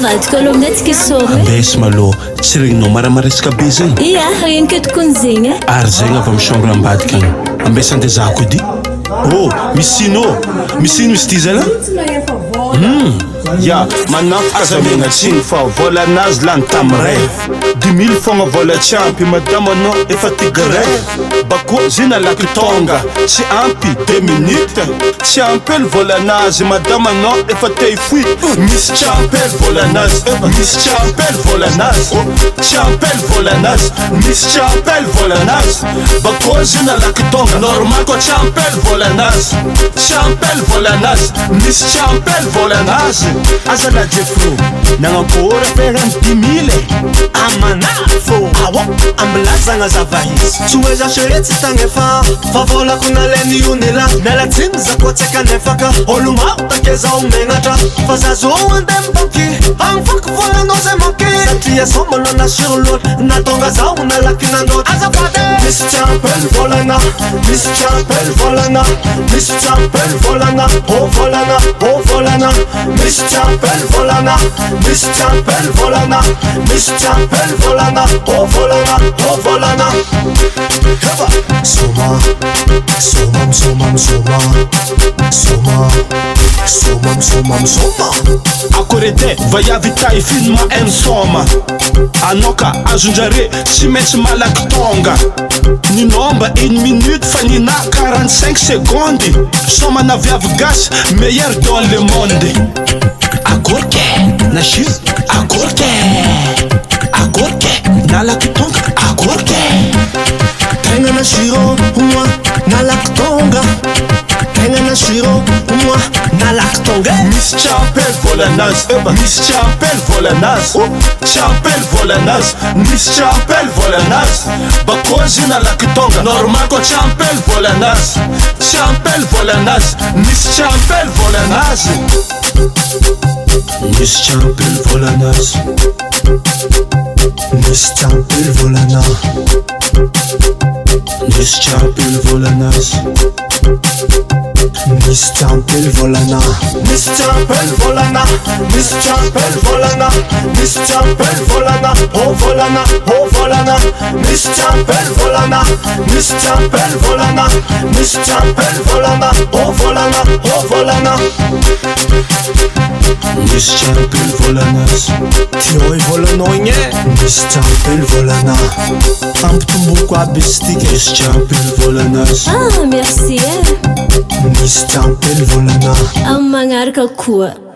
avadika aloha aminay tsika isaorina ambesy malô tsy regninao maramaresaka be zegny ia regniko tokony zegny e ary zegny avy amin'ny chambre ambadika agny ambesy andezahako edy misy ino misy ty zala ya manafika zamena tsiny fa vola anazy lany tamy rêve 2000 fogna vola tsy ampy madama anao efa tigrève bako zina laky tonga tsy ampy 2 minutes tsy ampely vola anazy madama anao efa te hifoy misy tsy ampely vola anazy misy tsy ampely vola anazy tsy ampely vola anazy misy tsy ampely vola anazy bako zina laky tonga normal ko tsy ampely vola anazy tsy ampely vola anazy misy tsy ampely vola anazy azala jefro nagnampôra ferany 10 000 amanafo awa ambilazagna zavahizy tsy hoe zashe tsy tagnefa fa volako naleny io nila mialatsiny zako tsy kanefaka olo maro takezao megnatra fa zazo ande mibanky amfaky volanao zay manky satria sombalo na surlot natonga zao nalaky nandoto azafady misy tsy ampely volana misy tsy ampely volana misy tsy ampely volana volana volana misy tsy ampely volana misy tsy ampely volana misy tsy ampely volana volana volana heba soma akorete vaiavy tay filma ensoma anao ka azonjare tsy maintsy malaky tonga ninomba 1 minute fa nina 45 secondes soma naviavy gasy meilleur dans le monde agorke na shiz agorke nalaky tonga agorke tegna na shiro moi nalaky tonga tegna na shiro moi nalaky tonga misy tsy ampely vola anazy misy tsy ampely vola anazy tsy ampely vola anazy misy tsy ampely vola anazy bakozy nalaky tonga normal ko tsy ampely vola anazy tsy ampely vola anazy misy tsy ampely vola anazy misy tsy ampely vola anazy misy tsy ampely volana misy tsy ampely vola anazy misy tsy ampely volana misy tsy ampely volana misy tsy ampely volana misy tsy ampely volana volana volana misy tsy ampely volana misy tsy ampely volana misy tsy ampely volana volana volana misy tsy ampely vola anazy tio volanao igny misy tsy ampely volana ampitomboko aby izy tiky misy tsy ampely vola anazy merci e misy tsy ampely volana amin'ny magnaraka koa